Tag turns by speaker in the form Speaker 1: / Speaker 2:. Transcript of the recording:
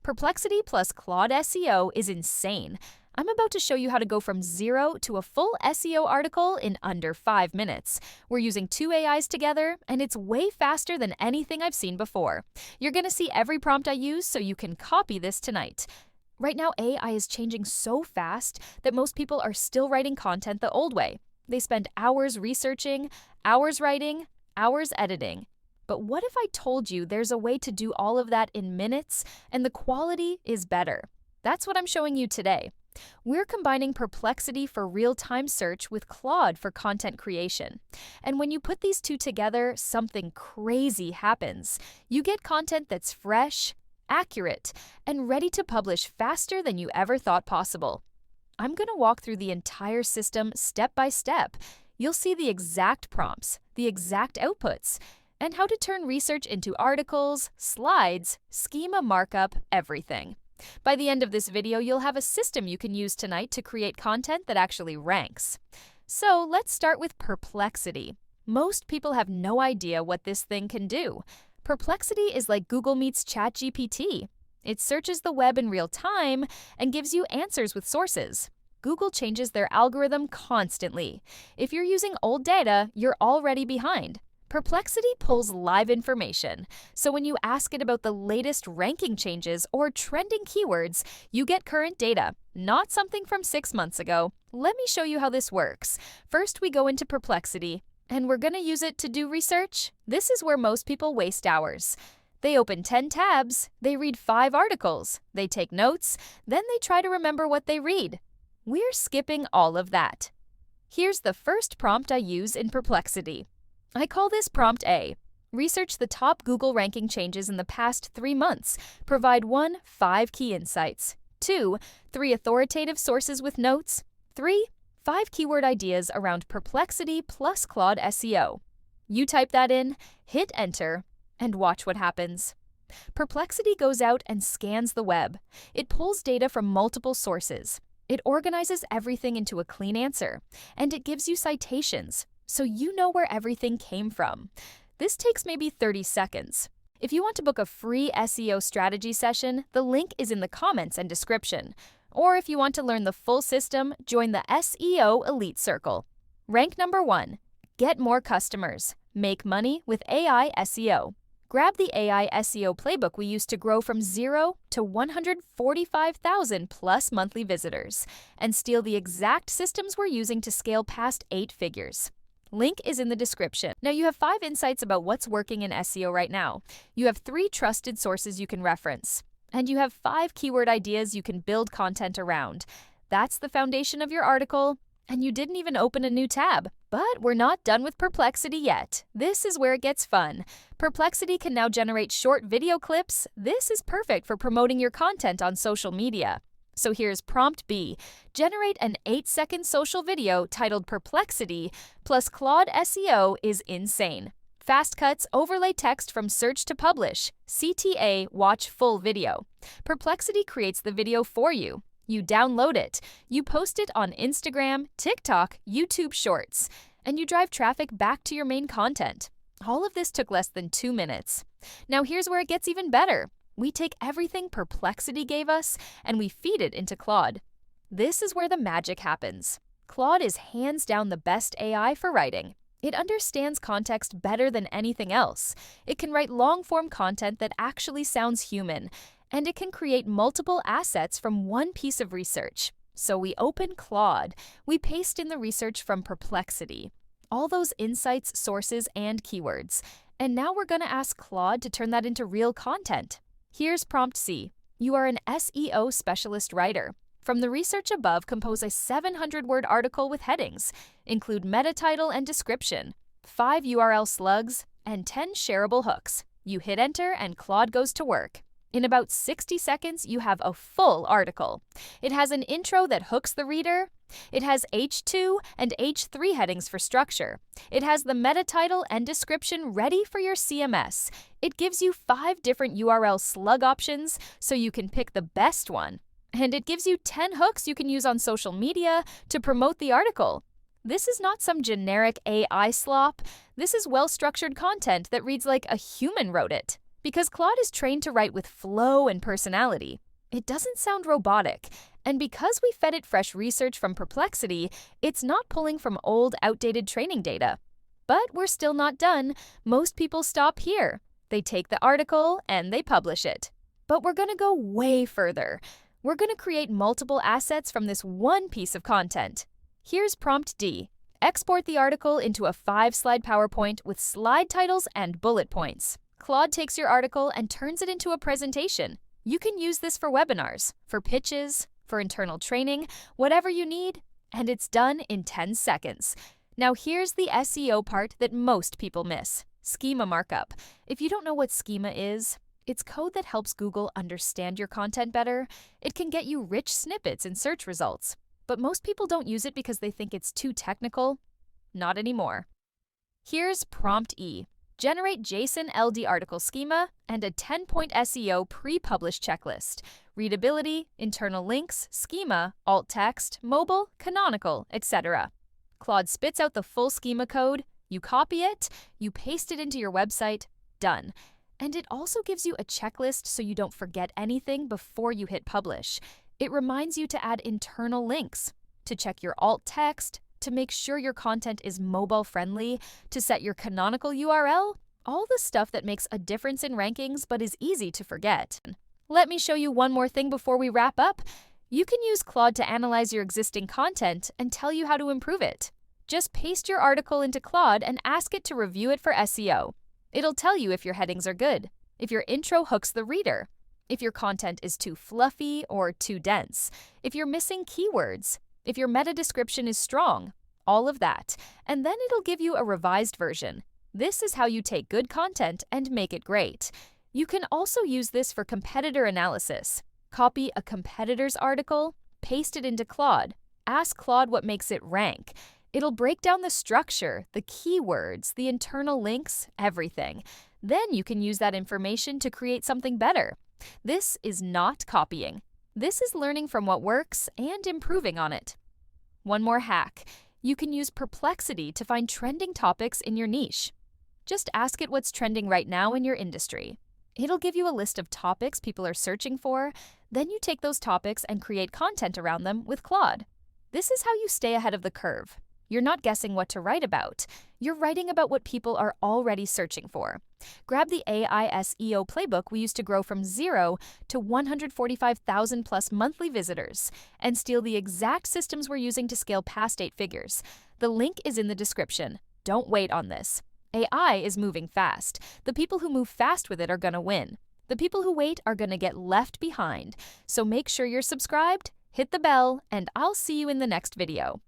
Speaker 1: Perplexity plus Claude SEO is insane. I'm about to show you how to go from zero to a full SEO article in under 5 minutes. We're using 2 AIs together, and it's way faster than anything I've seen before. You're going to see every prompt I use so you can copy this tonight. Right now, AI is changing so fast that most people are still writing content the old way. They spend hours researching, hours writing, hours editing. But what if I told you there's a way to do all of that in minutes and the quality is better? That's what I'm showing you today. We're combining Perplexity for real-time search with Claude for content creation. And when you put these two together, something crazy happens. You get content that's fresh, accurate, and ready to publish faster than you ever thought possible. I'm going to walk through the entire system step by step. You'll see the exact prompts, the exact outputs, and how to turn research into articles, slides, schema markup, everything. By the end of this video, you'll have a system you can use tonight to create content that actually ranks. So let's start with Perplexity. Most people have no idea what this thing can do. Perplexity is like Google meets ChatGPT. It searches the web in real time and gives you answers with sources. Google changes their algorithm constantly. If you're using old data, you're already behind. Perplexity pulls live information, so when you ask it about the latest ranking changes or trending keywords, you get current data, not something from 6 months ago. Let me show you how this works. First, we go into Perplexity, and we're going to use it to do research. This is where most people waste hours. They open 10 tabs, they read 5 articles, they take notes, then they try to remember what they read. We're skipping all of that. Here's the first prompt I use in Perplexity. I call this Prompt A. Research the top Google ranking changes in the past 3 months. Provide 1, 5 key insights. 2, 3 authoritative sources with notes. 3, 5 keyword ideas around Perplexity plus Claude SEO. You type that in, hit enter, and watch what happens. Perplexity goes out and scans the web. It pulls data from multiple sources. It organizes everything into a clean answer, and it gives you citations, so you know where everything came from. This takes maybe 30 seconds. If you want to book a free SEO strategy session, the link is in the comments and description. Or if you want to learn the full system, join the SEO Elite Circle. Rank number 1. Get more customers. Make money with AI SEO. Grab the AI SEO playbook we used to grow from 0 to 145,000 plus monthly visitors, and steal the exact systems we're using to scale past 8 figures. Link is in the description. Now you have 5 insights about what's working in SEO right now. You have 3 trusted sources you can reference. And you have 5 keyword ideas you can build content around. That's the foundation of your article. And you didn't even open a new tab. But we're not done with Perplexity yet. This is where it gets fun. Perplexity can now generate short video clips. This is perfect for promoting your content on social media. So here's Prompt B. Generate an 8-second social video titled Perplexity plus Claude SEO is insane. Fast cuts overlay text from search to publish. CTA watch full video. Perplexity creates the video for you. You download it. You post it on Instagram, TikTok, YouTube Shorts, and you drive traffic back to your main content. All of this took less than 2 minutes. Now here's where it gets even better. We take everything Perplexity gave us and we feed it into Claude. This is where the magic happens. Claude is hands down the best AI for writing. It understands context better than anything else. It can write long-form content that actually sounds human, and it can create multiple assets from one piece of research. So we open Claude. We paste in the research from Perplexity, all those insights, sources, and keywords. And now we're going to ask Claude to turn that into real content. Here's Prompt C. You are an SEO specialist writer. From the research above, compose a 700-word article with headings. Include meta title and description, 5 URL slugs, and 10 shareable hooks. You hit enter and Claude goes to work. In about 60 seconds, you have a full article. It has an intro that hooks the reader. It has H2 and H3 headings for structure. It has the meta title and description ready for your CMS. It gives you 5 different URL slug options so you can pick the best one. And it gives you 10 hooks you can use on social media to promote the article. This is not some generic AI slop. This is well-structured content that reads like a human wrote it. Because Claude is trained to write with flow and personality. It doesn't sound robotic. And because we fed it fresh research from Perplexity, it's not pulling from old, outdated training data. But we're still not done. Most people stop here. They take the article and they publish it. But we're going to go way further. We're going to create multiple assets from this one piece of content. Here's prompt D. Export the article into a 5-slide PowerPoint with slide titles and bullet points. Claude takes your article and turns it into a presentation. You can use this for webinars, for pitches, for internal training, whatever you need, and it's done in 10 seconds. Now here's the SEO part that most people miss. Schema markup. If you don't know what schema is, it's code that helps Google understand your content better. It can get you rich snippets in search results. But most people don't use it because they think it's too technical. Not anymore. Here's prompt E. Generate JSON LD article schema and a 10-point SEO pre-published checklist. Readability, internal links, schema, alt text, mobile, canonical, etc. Claude spits out the full schema code, you copy it, you paste it into your website, done. And it also gives you a checklist so you don't forget anything before you hit publish. It reminds you to add internal links, to check your alt text, to make sure your content is mobile friendly, to set your canonical URL, all the stuff that makes a difference in rankings but is easy to forget. Let me show you one more thing before we wrap up. You can use Claude to analyze your existing content and tell you how to improve it. Just paste your article into Claude and ask it to review it for SEO. It'll tell you if your headings are good, if your intro hooks the reader, if your content is too fluffy or too dense, if you're missing keywords, if your meta description is strong, all of that. And then it'll give you a revised version. This is how you take good content and make it great. You can also use this for competitor analysis. Copy a competitor's article, paste it into Claude, ask Claude what makes it rank. It'll break down the structure, the keywords, the internal links, everything. Then you can use that information to create something better. This is not copying. This is learning from what works and improving on it. One more hack. You can use Perplexity to find trending topics in your niche. Just ask it what's trending right now in your industry. It'll give you a list of topics people are searching for. Then you take those topics and create content around them with Claude. This is how you stay ahead of the curve. You're not guessing what to write about. You're writing about what people are already searching for. Grab the AI SEO playbook we used to grow from 0 to 145,000 plus monthly visitors and steal the exact systems we're using to scale past 8 figures. The link is in the description. Don't wait on this. AI is moving fast. The people who move fast with it are going to win. The people who wait are going to get left behind. So make sure you're subscribed, hit the bell, and I'll see you in the next video.